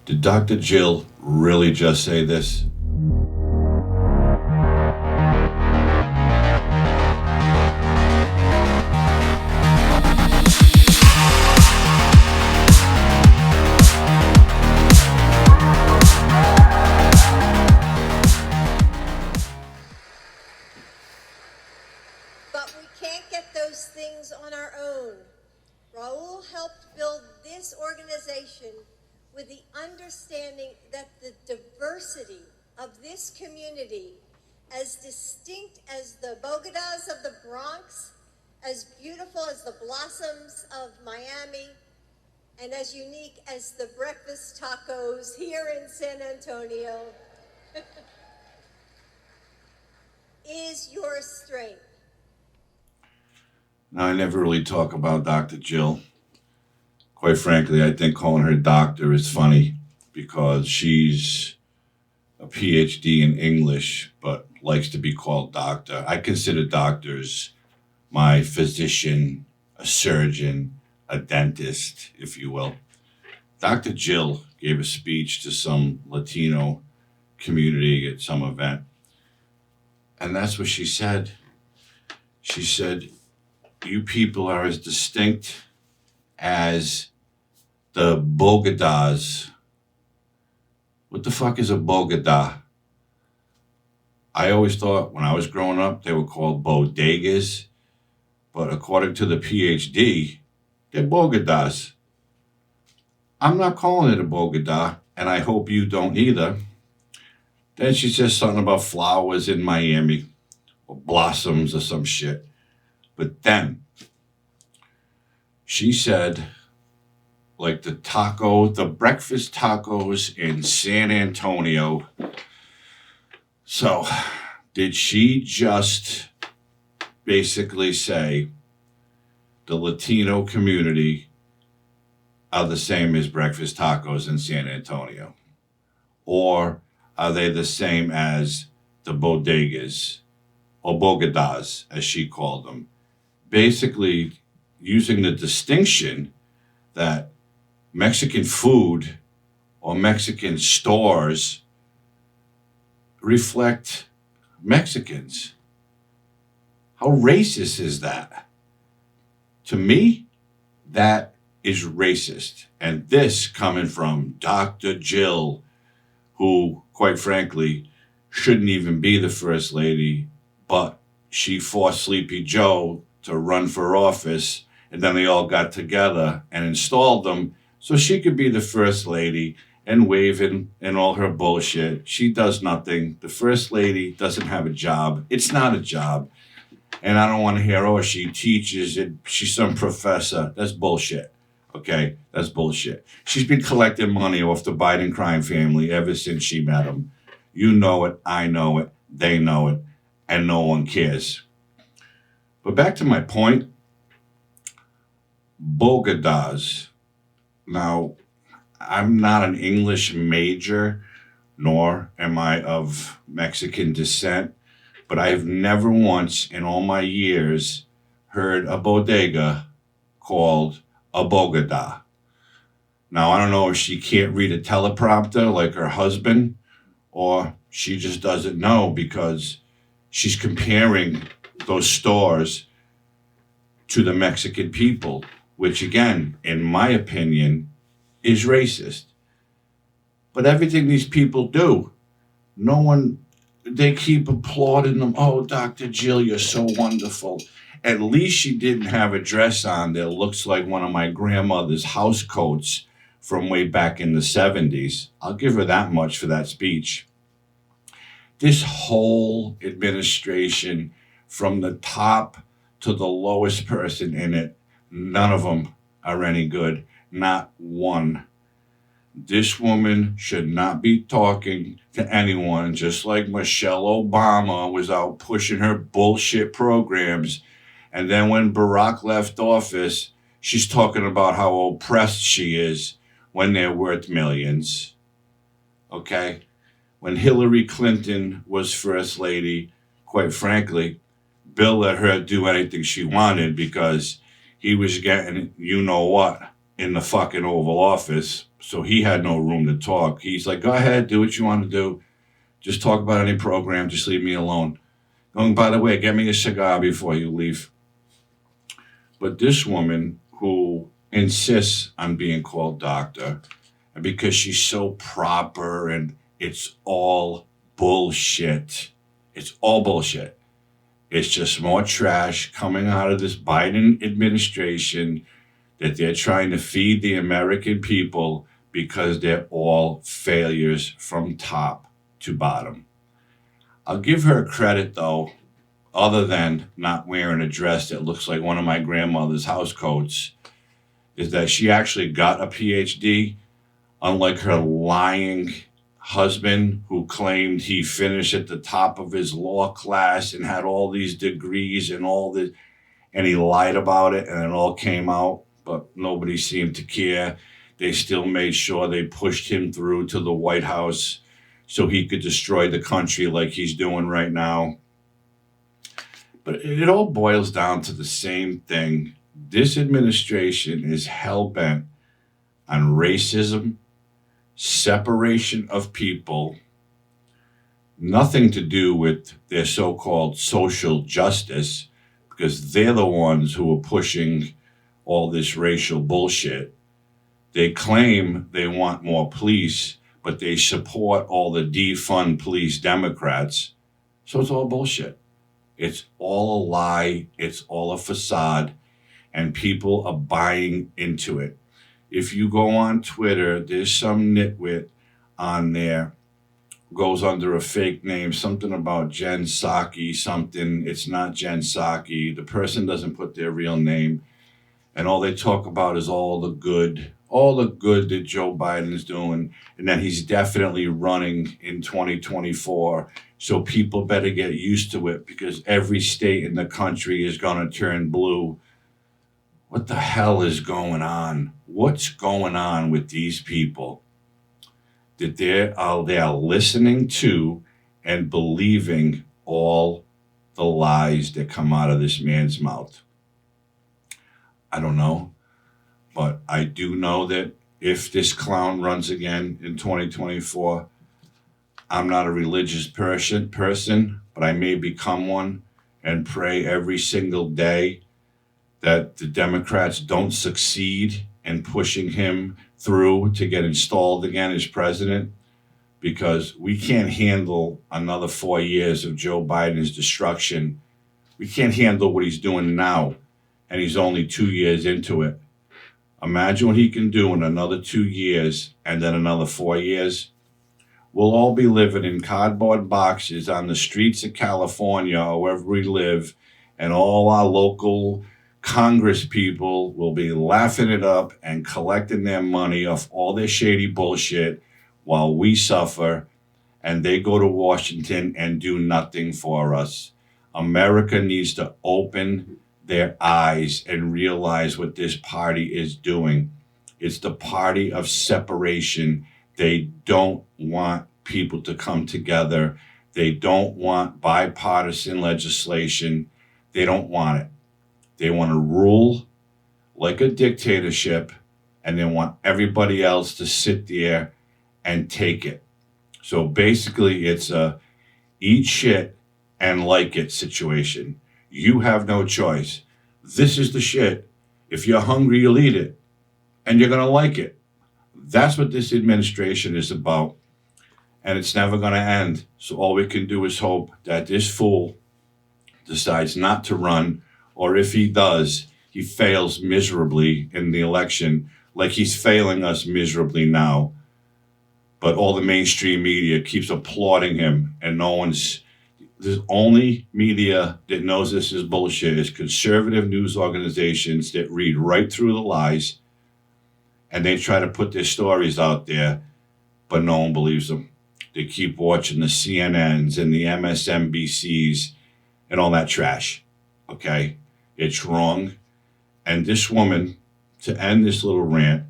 Did Dr. Jill really just say this? But we can't get those things on our own. Raul helped build this organization with the understanding that the diversity of this community, as distinct as the Bogotas of the Bronx, as beautiful as the blossoms of Miami, and as unique as the breakfast tacos here in San Antonio, is your strength. Now, I never really talk about Dr. Jill. Quite frankly, I think calling her doctor is funny because she's a PhD in English, but likes to be called doctor. I consider doctors my physician, a surgeon, a dentist, if you will. Dr. Jill gave a speech to some Latino community at some event, and that's what she said. She said, "You people are as distinct as the Bogotas." What the fuck is a Bogota? I always thought when I was growing up they were called bodegas, but according to the PhD, they're Bogotas. I'm not calling it a Bogota, and I hope you don't either. Then she says something about flowers in Miami, or blossoms or some shit. But then she said, like the breakfast tacos in San Antonio. So, did she just basically say the Latino community are the same as breakfast tacos in San Antonio? Or are they the same as the bodegas or bogotas, as she called them? Basically, using the distinction that Mexican food or Mexican stores reflect Mexicans. How racist is that? To me, that is racist. And this coming from Dr. Jill, who, quite frankly, shouldn't even be the first lady, but she forced Sleepy Joe to run for office, and then they all got together and installed them so she could be the first lady and waving and all her bullshit. She does nothing. The first lady doesn't have a job. It's not a job. And I don't want to hear, oh, she teaches it. She's some professor. That's bullshit. Okay? That's bullshit. She's been collecting money off the Biden crime family ever since she met them. You know it. I know it. They know it. And no one cares. But back to my point. Bogotas. Now, I'm not an English major, nor am I of Mexican descent, but I've never once in all my years heard a bodega called a Bogota. Now, I don't know if she can't read a teleprompter like her husband, or she just doesn't know because she's comparing those stores to the Mexican people, which again, in my opinion, is racist. But everything these people do, no one, they keep applauding them. Oh, Dr. Jill, you're so wonderful. At least she didn't have a dress on that looks like one of my grandmother's house coats from way back in the 70s. I'll give her that much for that speech. This whole administration, from the top to the lowest person in it, none of them are any good. Not one. This woman should not be talking to anyone, just like Michelle Obama was out pushing her bullshit programs. And then when Barack left office, she's talking about how oppressed she is when they're worth millions. Okay? When Hillary Clinton was first lady, quite frankly, Bill let her do anything she wanted because he was getting you know what in the fucking Oval Office, so he had no room to talk. He's like, go ahead, do what you want to do. Just talk about any program. Just leave me alone. Oh, by the way, get me a cigar before you leave. But this woman who insists on being called doctor, and because she's so proper, and it's all bullshit. It's all bullshit. It's just more trash coming out of this Biden administration that they're trying to feed the American people because they're all failures from top to bottom. I'll give her credit, though, other than not wearing a dress that looks like one of my grandmother's house coats, is that she actually got a PhD, unlike her lying husband who claimed he finished at the top of his law class and had all these degrees and all this, and he lied about it and it all came out, but nobody seemed to care. They still made sure they pushed him through to the White House so he could destroy the country like he's doing right now. But it all boils down to the same thing. This administration is hell-bent on racism, separation of people, nothing to do with their so-called social justice, because they're the ones who are pushing all this racial bullshit. They claim they want more police, but they support all the defund police Democrats. So it's all bullshit. It's all a lie. It's all a facade, and people are buying into it. If you go on Twitter, there's some nitwit on there, goes under a fake name, something about Jen Psaki, something. It's not Jen Psaki. The person doesn't put their real name. And all they talk about is all the good that Joe Biden's doing, and that he's definitely running in 2024. So people better get used to it, because every state in the country is going to turn blue. What the hell is going on? What's going on with these people that they're listening to and believing all the lies that come out of this man's mouth? I don't know, but I do know that if this clown runs again in 2024, I'm not a religious person, but I may become one and pray every single day that the Democrats don't succeed in pushing him through to get installed again as president, because we can't handle another 4 years of Joe Biden's destruction. We can't handle what he's doing now, and he's only 2 years into it. Imagine what he can do in another 2 years and then another 4 years. We'll all be living in cardboard boxes on the streets of California or wherever we live, and all our local Congress people will be laughing it up and collecting their money off all their shady bullshit while we suffer, and they go to Washington and do nothing for us. America needs to open their eyes and realize what this party is doing. It's the party of separation. They don't want people to come together. They don't want bipartisan legislation. They don't want it. They want to rule like a dictatorship, and they want everybody else to sit there and take it. So basically, it's a eat shit and like it situation. You have no choice. This is the shit. If you're hungry, you'll eat it, and you're going to like it. That's what this administration is about, and it's never going to end. So all we can do is hope that this fool decides not to run, or if he does, he fails miserably in the election, like he's failing us miserably now. But all the mainstream media keeps applauding him, and the only media that knows this is bullshit is conservative news organizations that read right through the lies, and they try to put their stories out there, but no one believes them. They keep watching the CNNs and the MSNBCs and all that trash, okay? It's wrong. And this woman, to end this little rant,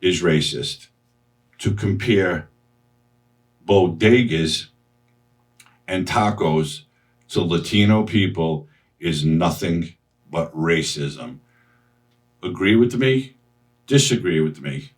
is racist. To compare bodegas and tacos to Latino people is nothing but racism. Agree with me? disagree with me.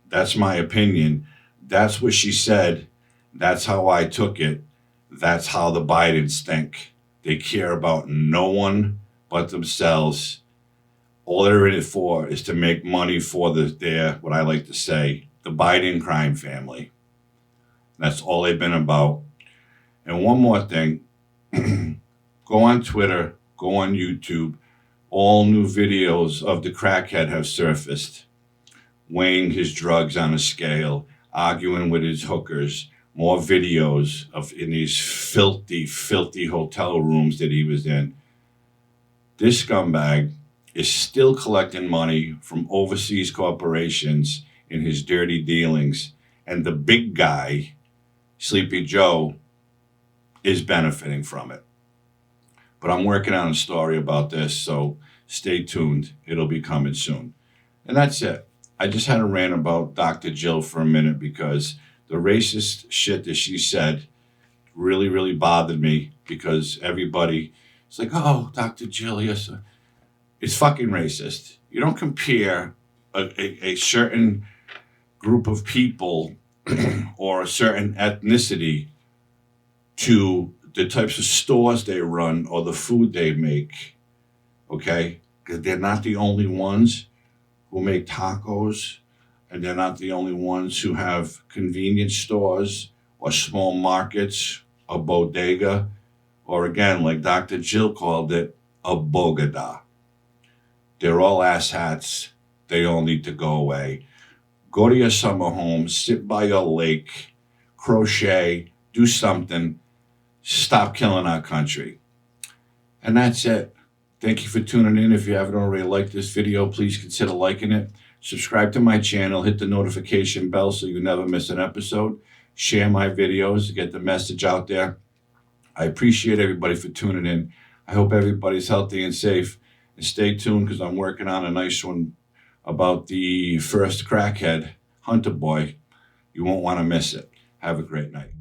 That's my opinion. That's what she said. That's how I took it. That's how the Bidens think. They care about no one but themselves. All they're in it for is to make money for their, what I like to say, the Biden crime family. That's all they've been about. And one more thing, go on Twitter, go on YouTube. All new videos of the crackhead have surfaced, weighing his drugs on a scale, arguing with his hookers. More videos of in these filthy, filthy hotel rooms that he was in. This scumbag is still collecting money from overseas corporations in his dirty dealings. And the big guy, Sleepy Joe, is benefiting from it. But I'm working on a story about this, so stay tuned. It'll be coming soon. And that's it. I just had a rant about Dr. Jill for a minute because the racist shit that she said really, really bothered me because everybody, it's like, oh, Dr. Jill, yes, sir. It's fucking racist. You don't compare a certain group of people or a certain ethnicity to the types of stores they run or the food they make, okay? Because they're not the only ones who make tacos, and they're not the only ones who have convenience stores or small markets, a bodega, or again, like Dr. Jill called it, a bogada. They're all asshats. They all need to go away. Go to your summer home, sit by your lake, crochet, do something. Stop killing our country. And that's it. Thank you for tuning in. If you haven't already liked this video, please consider liking it. Subscribe to my channel. Hit the notification bell so you never miss an episode. Share my videos to get the message out there. I appreciate everybody for tuning in. I hope everybody's healthy and safe. And stay tuned because I'm working on a nice one about the first crackhead, Hunter Boy. You won't want to miss it. Have a great night.